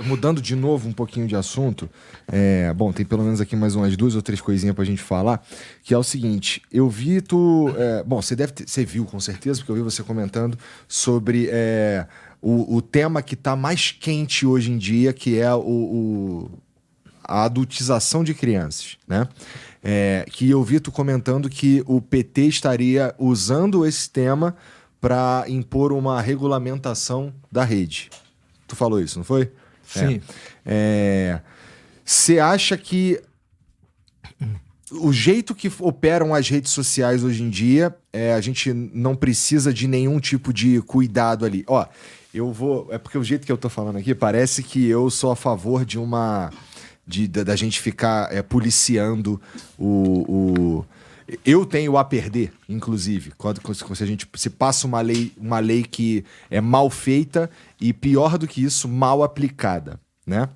mudando de novo um pouquinho de assunto, bom, tem pelo menos aqui mais umas 2 ou 3 coisinhas pra gente falar, que é o seguinte, eu vi bom, você viu com certeza, porque eu vi você comentando sobre o tema que tá mais quente hoje em dia, que é a adultização de crianças, né? Que eu vi tu comentando que o PT estaria usando esse tema para impor uma regulamentação da rede. Tu falou isso, não foi? Sim. Você acha que o jeito que operam as redes sociais hoje em dia, a gente não precisa de nenhum tipo de cuidado ali? Ó, é porque o jeito que eu tô falando aqui parece que eu sou a favor de da gente ficar policiando eu tenho a perder, inclusive, quando a gente se passa uma lei que é mal feita e, pior do que isso, mal aplicada, né?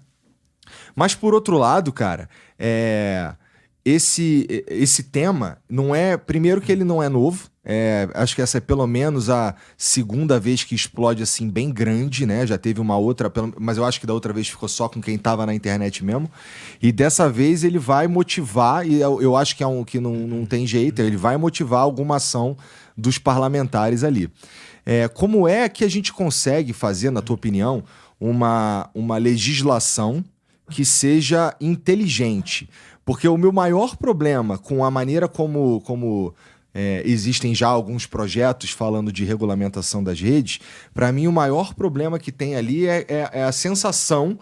Mas, por outro lado, cara, esse tema não é... Primeiro que ele não é novo. Acho que essa é pelo menos a segunda vez que explode assim bem grande, né? Já teve uma outra, mas eu acho que da outra vez ficou só com quem tava na internet mesmo. E dessa vez ele vai motivar, e eu acho que que não tem jeito, ele vai motivar alguma ação dos parlamentares ali. Como é que a gente consegue fazer, na tua opinião, uma legislação que seja inteligente? Porque o meu maior problema com a maneira como existem já alguns projetos falando de regulamentação das redes, para mim o maior problema que tem ali é a sensação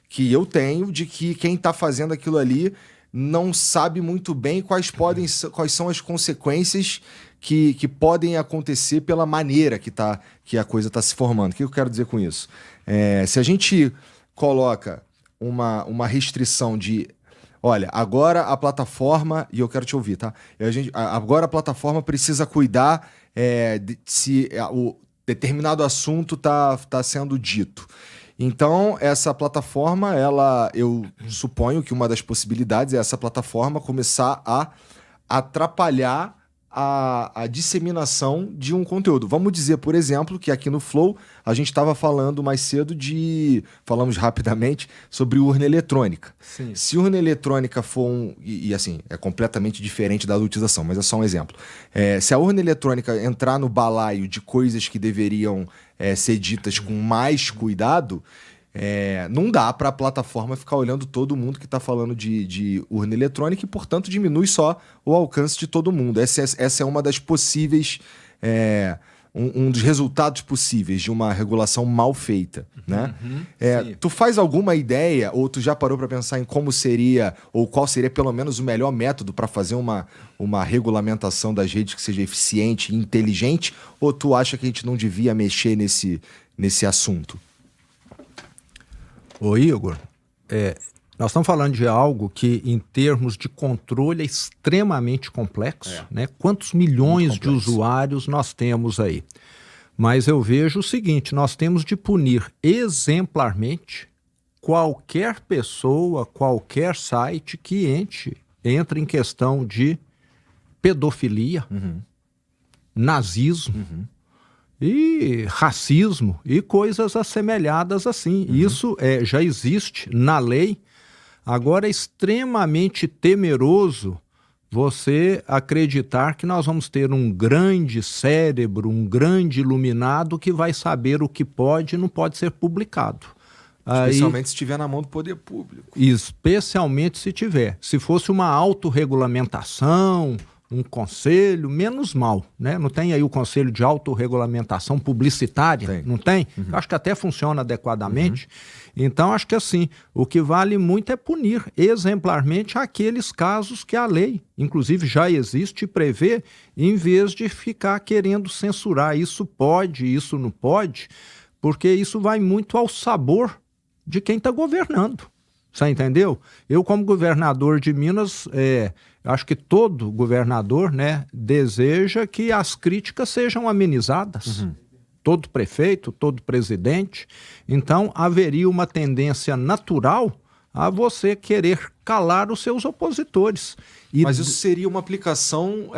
que eu tenho de que quem está fazendo aquilo ali não sabe muito bem quais são as consequências que podem acontecer pela maneira que a coisa está se formando. O que eu quero dizer com isso? Se a gente coloca uma restrição de... Olha, agora a plataforma... E eu quero te ouvir, tá? Agora a plataforma precisa cuidar se o determinado assunto tá sendo dito. Então, essa plataforma, eu suponho que uma das possibilidades é essa plataforma começar a atrapalhar a disseminação de um conteúdo. Vamos dizer, por exemplo, que aqui no Flow a gente estava falando mais cedo falamos rapidamente sobre urna eletrônica. Sim. Se urna eletrônica for e assim, é completamente diferente da adultização, mas é só um exemplo. Se a urna eletrônica entrar no balaio de coisas que deveriam ser ditas com mais cuidado, não dá para a plataforma ficar olhando todo mundo que está falando de urna eletrônica e, portanto, diminui só o alcance de todo mundo. Essa é uma das possíveis... um dos resultados possíveis de uma regulação mal feita, né? Tu faz alguma ideia, ou tu já parou para pensar em como seria, ou qual seria pelo menos o melhor método para fazer uma regulamentação das redes que seja eficiente e inteligente, ou tu acha que a gente não devia mexer nesse assunto? Ô Igor, nós estamos falando de algo que, em termos de controle, é extremamente complexo, né? Quantos milhões de usuários nós temos aí? Mas eu vejo o seguinte, nós temos de punir exemplarmente qualquer pessoa, qualquer site que entre em questão de pedofilia, nazismo, e racismo e coisas assemelhadas assim. Isso já existe na lei. Agora é extremamente temeroso você acreditar que nós vamos ter um grande cérebro, um grande iluminado que vai saber o que pode e não pode ser publicado. Especialmente se estiver na mão do poder público. Especialmente se tiver. Se fosse uma autorregulamentação, um conselho, menos mal, né? Não tem aí o conselho de autorregulamentação publicitária? Tem. Não tem? Acho que até funciona adequadamente. Então, acho que assim, o que vale muito é punir exemplarmente aqueles casos que a lei, inclusive, já existe e prevê, em vez de ficar querendo censurar. Isso pode, isso não pode, porque isso vai muito ao sabor de quem está governando. Você entendeu? Eu, como governador de Minas, acho que todo governador, né, deseja que as críticas sejam amenizadas. Todo prefeito, todo presidente. Então, haveria uma tendência natural a você querer calar os seus opositores. Mas isso seria uma aplicação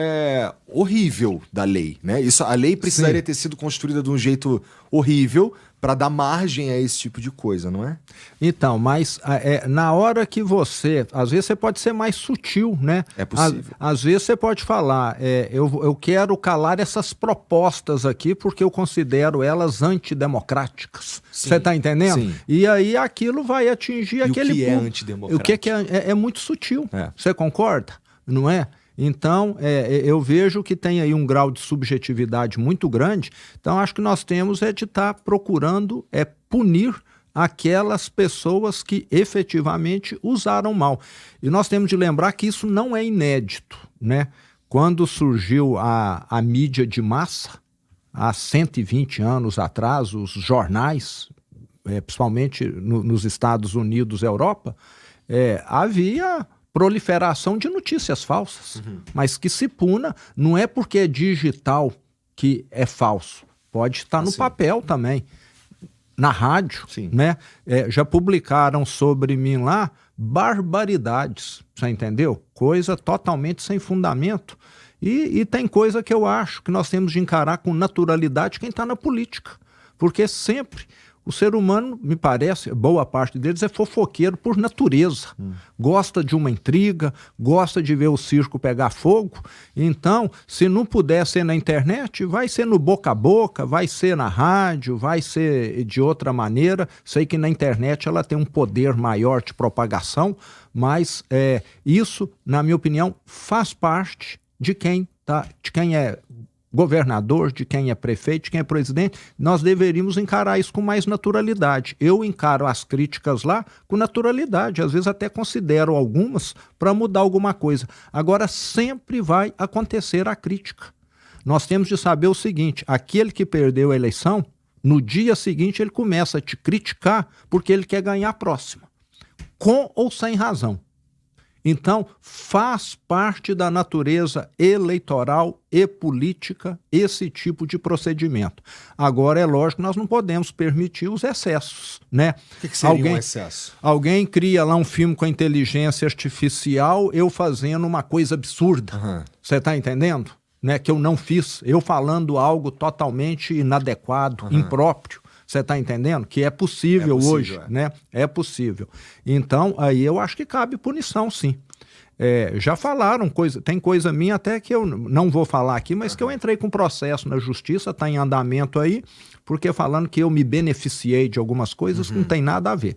horrível da lei, né? A lei precisaria ter sido construída de um jeito horrível para dar margem a esse tipo de coisa, não é? Então, mas na hora que você... Às vezes você pode ser mais sutil, né? É possível. Às vezes você pode falar, eu quero calar essas propostas aqui porque eu considero elas antidemocráticas. Você está entendendo? Sim. E aí aquilo vai atingir aquele... O que é antidemocrático? O que é muito sutil. Você concorda? Não é? Então, eu vejo que tem aí um grau de subjetividade muito grande. Então, acho que nós temos de estar procurando punir aquelas pessoas que efetivamente usaram mal. E nós temos de lembrar que isso não é inédito, né? Quando surgiu a mídia de massa, há 120 anos atrás, os jornais, principalmente nos Estados Unidos e Europa, havia proliferação de notícias falsas, mas que se puna, não é porque é digital que é falso, pode estar no papel também, na rádio, né? Já publicaram sobre mim lá barbaridades, você entendeu? Coisa totalmente sem fundamento. E tem coisa que eu acho que nós temos de encarar com naturalidade quem está na política, porque sempre... O ser humano, me parece, boa parte deles é fofoqueiro por natureza. Gosta de uma intriga, gosta de ver o circo pegar fogo. Então, se não puder ser na internet, vai ser no boca a boca, vai ser na rádio, vai ser de outra maneira. Sei que na internet ela tem um poder maior de propagação, mas isso, na minha opinião, faz parte de quem é governador, de quem é prefeito, de quem é presidente. Nós deveríamos encarar isso com mais naturalidade. Eu encaro as críticas lá com naturalidade, às vezes até considero algumas para mudar alguma coisa. Agora, sempre vai acontecer a crítica. Nós temos de saber o seguinte, aquele que perdeu a eleição, no dia seguinte ele começa a te criticar porque ele quer ganhar a próxima, com ou sem razão. Então, faz parte da natureza eleitoral e política esse tipo de procedimento. Agora, é lógico que nós não podemos permitir os excessos, né? O que seria um excesso? Alguém cria lá um filme com a inteligência artificial, eu fazendo uma coisa absurda. Você está entendendo? Né? Que eu não fiz, eu falando algo totalmente inadequado, impróprio. Você está entendendo? Que é possível hoje, né? É possível. Então, aí eu acho que cabe punição, sim. Já falaram, tem coisa minha até que eu não vou falar aqui, mas que eu entrei com processo na justiça, está em andamento aí, porque falando que eu me beneficiei de algumas coisas, não tem nada a ver.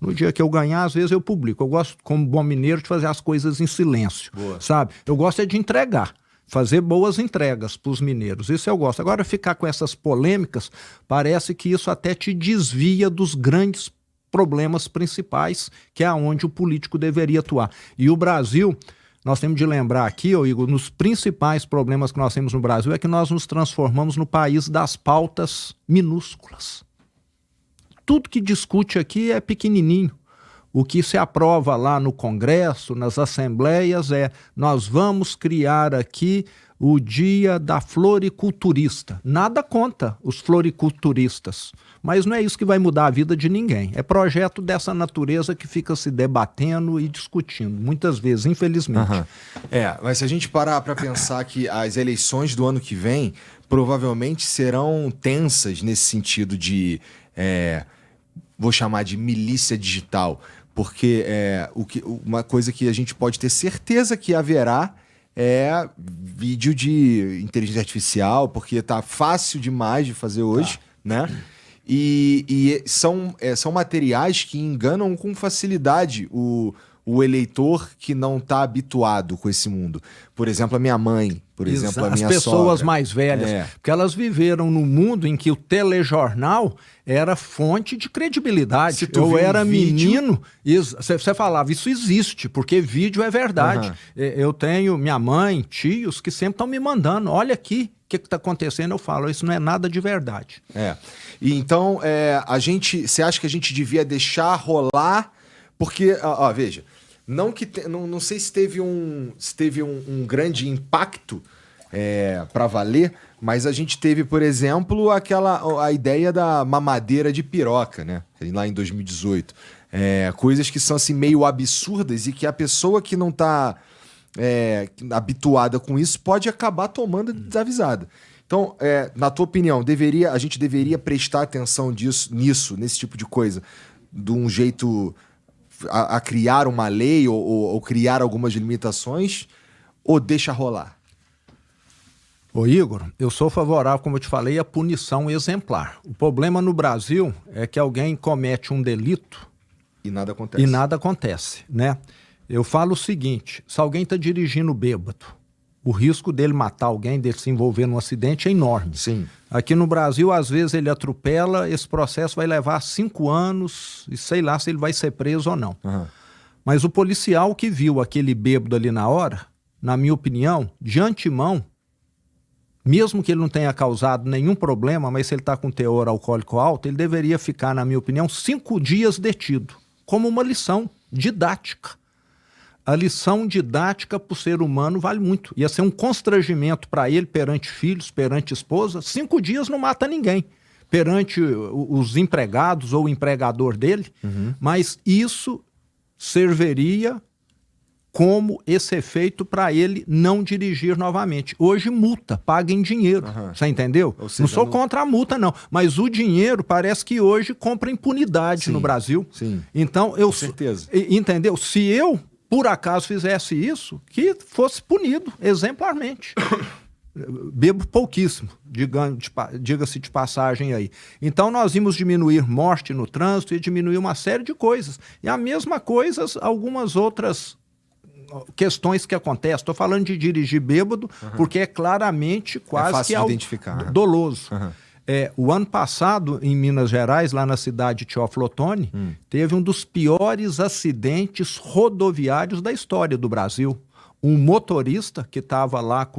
No dia que eu ganhar, às vezes eu publico. Eu gosto, como bom mineiro, de fazer as coisas em silêncio, sabe? Eu gosto de entregar. Fazer boas entregas para os mineiros, isso eu gosto. Agora, ficar com essas polêmicas, parece que isso até te desvia dos grandes problemas principais, que é onde o político deveria atuar. E o Brasil, nós temos de lembrar aqui, Igor, nos principais problemas que nós temos no Brasil é que nós nos transformamos no país das pautas minúsculas. Tudo que discute aqui é pequenininho. O que se aprova lá no Congresso, nas assembleias, nós vamos criar aqui o Dia da Floriculturista. Nada contra os floriculturistas, mas não é isso que vai mudar a vida de ninguém. É projeto dessa natureza que fica se debatendo e discutindo, muitas vezes, infelizmente. Mas se a gente parar para pensar que as eleições do ano que vem provavelmente serão tensas nesse sentido de, vou chamar de milícia digital, porque uma coisa que a gente pode ter certeza que haverá é vídeo de inteligência artificial, porque tá fácil demais de fazer hoje, né? E são materiais que enganam com facilidade o eleitor que não está habituado com esse mundo. Por exemplo, a minha mãe, por exemplo, a minha sogra. As pessoas mais velhas, porque elas viveram num mundo em que o telejornal era fonte de credibilidade. Eu era menino, você falava, isso existe, porque vídeo é verdade. Eu tenho minha mãe, tios, que sempre estão me mandando, olha aqui, o que está acontecendo? Eu falo, isso não é nada de verdade. E então, você acha que a gente devia deixar rolar? Porque, veja, não sei se teve um grande impacto para valer, mas a gente teve, por exemplo, a ideia da mamadeira de piroca, né? Lá em 2018. Coisas que são assim, meio absurdas e que a pessoa que não está habituada com isso pode acabar tomando desavisada. Então, na tua opinião, a gente deveria prestar atenção nesse tipo de coisa, de um jeito a criar uma lei ou criar algumas limitações, ou deixa rolar? Ô Igor, eu sou favorável, como eu te falei, à punição exemplar. O problema no Brasil é que alguém comete um delito e nada acontece. E nada acontece, né? Eu falo o seguinte, se alguém está dirigindo bêbado, o risco dele matar alguém, dele se envolver num acidente é enorme. Sim. Aqui no Brasil, às vezes ele atropela, esse processo vai levar 5 anos e sei lá se ele vai ser preso ou não. Uhum. Mas o policial que viu aquele bêbado ali na hora, na minha opinião, de antemão, mesmo que ele não tenha causado nenhum problema, mas se ele está com teor alcoólico alto, ele deveria ficar, na minha opinião, 5 dias detido, como uma lição didática. A lição didática para o ser humano vale muito. Ia ser um constrangimento para ele perante filhos, perante esposa. 5 dias não mata ninguém. Perante os empregados ou o empregador dele. Uhum. Mas isso serviria como esse efeito para ele não dirigir novamente. Hoje multa, paga em dinheiro, você entendeu? Seja, não sou contra a multa não, mas o dinheiro parece que hoje compra impunidade no Brasil. Sim. Então, com certeza. Entendeu? Se eu, por acaso, fizesse isso, que fosse punido exemplarmente. Bebo pouquíssimo, diga-se de passagem aí. Então nós vimos diminuir morte no trânsito e diminuir uma série de coisas. E a mesma coisa, algumas outras questões que acontecem. Estou falando de dirigir bêbado, porque é claramente quase fácil que de identificar, doloso. Uhum. O ano passado, em Minas Gerais, lá na cidade de Teófilo Otoni, teve um dos piores acidentes rodoviários da história do Brasil. Um motorista que estava lá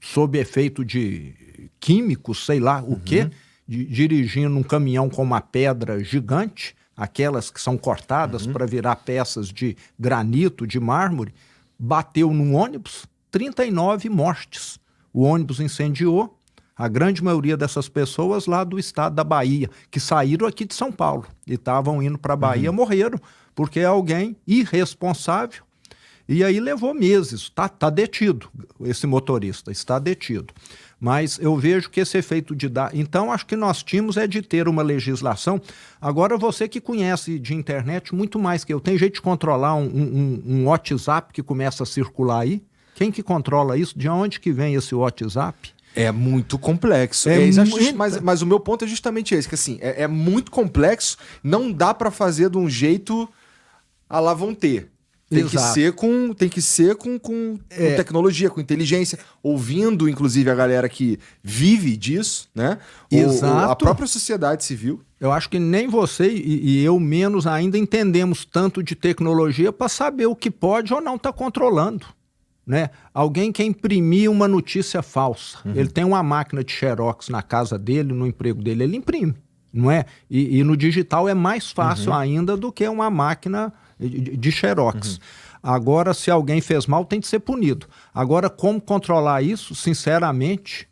sob efeito de químicos, sei lá o quê, dirigindo um caminhão com uma pedra gigante, aquelas que são cortadas para virar peças de granito, de mármore, bateu num ônibus, 39 mortes. O ônibus incendiou, a grande maioria dessas pessoas lá do estado da Bahia, que saíram aqui de São Paulo e estavam indo para a Bahia, morreram, porque alguém irresponsável, e aí levou meses, tá detido, esse motorista, está detido. Mas eu vejo que esse efeito de dar... Então, acho que nós tínhamos de ter uma legislação. Agora, você que conhece de internet muito mais que eu, tem jeito de controlar um WhatsApp que começa a circular aí? Quem que controla isso? De onde que vem esse WhatsApp? É muito complexo. Mas o meu ponto é justamente esse, que assim, é muito complexo, não dá para fazer de um jeito à la vão ter. Tem que ser com tecnologia, com inteligência, ouvindo, inclusive, a galera que vive disso, né? Exato. A própria sociedade civil. Eu acho que nem você e eu menos ainda entendemos tanto de tecnologia para saber o que pode ou não tá controlando, né? Alguém quer imprimir uma notícia falsa. Ele tem uma máquina de xerox na casa dele, no emprego dele, ele imprime, não é? E no digital é mais fácil ainda do que uma máquina de xerox. Agora, se alguém fez mal, tem que ser punido. Agora, como controlar isso? Sinceramente,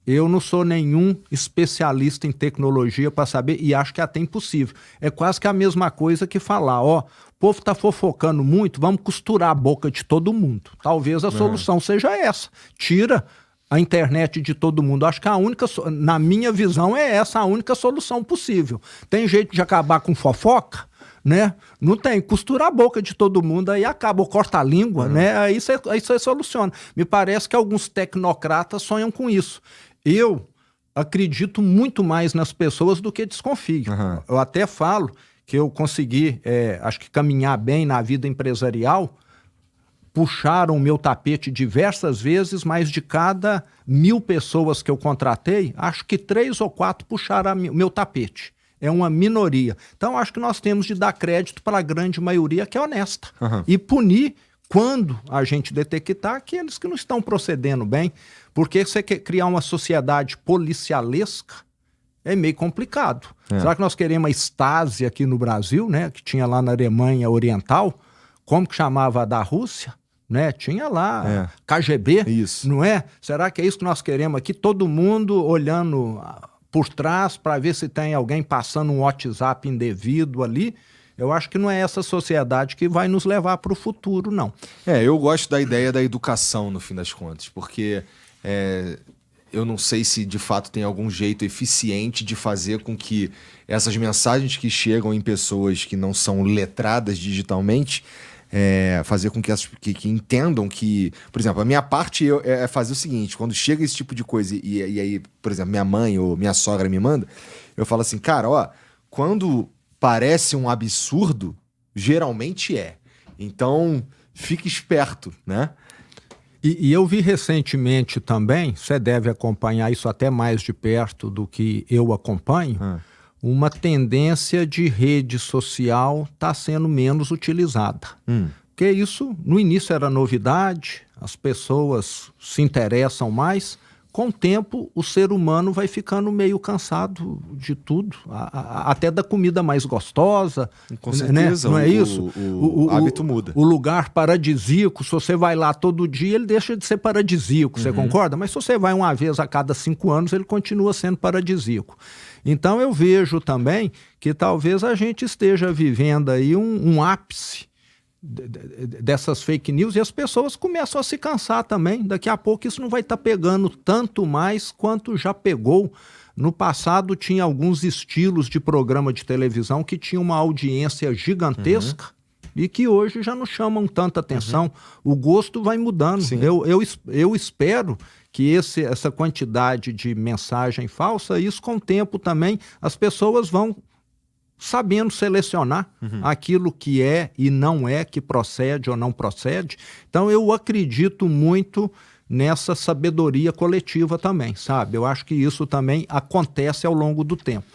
eu não sou nenhum especialista em tecnologia para saber, e acho que é até impossível. É quase que a mesma coisa que falar, o povo está fofocando muito, vamos costurar a boca de todo mundo. Talvez a solução seja essa. Tira a internet de todo mundo. Acho que a única, na minha visão, é essa a única solução possível. Tem jeito de acabar com fofoca? Né? Não tem, costura a boca de todo mundo, aí acaba, ou corta a língua, né? Aí você soluciona. Me parece que alguns tecnocratas sonham com isso. Eu acredito muito mais nas pessoas do que desconfio. Eu até falo que eu consegui, acho que caminhar bem na vida empresarial, puxaram o meu tapete diversas vezes, mas de cada 1000 pessoas que eu contratei, acho que 3 ou 4 puxaram o meu tapete. É uma minoria. Então, acho que nós temos de dar crédito para a grande maioria que é honesta. E punir, quando a gente detectar, aqueles que não estão procedendo bem. Porque você quer criar uma sociedade policialesca, é meio complicado. Será que nós queremos a Stasi aqui no Brasil, né? Que tinha lá na Alemanha Oriental? Como que chamava a da Rússia? Né? Tinha lá KGB, isso. Não é? Será que é isso que nós queremos aqui? Todo mundo olhando por trás para ver se tem alguém passando um WhatsApp indevido ali. Eu acho que não é essa sociedade que vai nos levar para o futuro, não. Eu gosto da ideia da educação, no fim das contas, porque Eu não sei se de fato tem algum jeito eficiente de fazer com que essas mensagens que chegam em pessoas que não são letradas digitalmente, fazer com que elas que entendam que... Por exemplo, a minha parte é fazer o seguinte: quando chega esse tipo de coisa e aí, por exemplo, minha mãe ou minha sogra me manda, eu falo assim, cara, ó, quando parece um absurdo, geralmente é. Então, fique esperto, né? E eu vi recentemente também, você deve acompanhar isso até mais de perto do que eu acompanho, uma tendência de rede social está sendo menos utilizada. Porque isso, no início era novidade, as pessoas se interessam mais. Com o tempo, o ser humano vai ficando meio cansado de tudo, até da comida mais gostosa. Com certeza, né? Não é isso? O hábito muda. O lugar paradisíaco, se você vai lá todo dia, ele deixa de ser paradisíaco, você concorda? Mas se você vai uma vez a cada 5 anos, ele continua sendo paradisíaco. Então eu vejo também que talvez a gente esteja vivendo aí um ápice dessas fake news, e as pessoas começam a se cansar também. Daqui a pouco isso não vai estar pegando tanto mais quanto já pegou. No passado tinha alguns estilos de programa de televisão que tinham uma audiência gigantesca e que hoje já não chamam tanta atenção. O gosto vai mudando. Eu espero que essa quantidade de mensagem falsa, isso com o tempo também, as pessoas vão sabendo selecionar aquilo que é e não é, que procede ou não procede. Então eu acredito muito nessa sabedoria coletiva também, sabe? Eu acho que isso também acontece ao longo do tempo.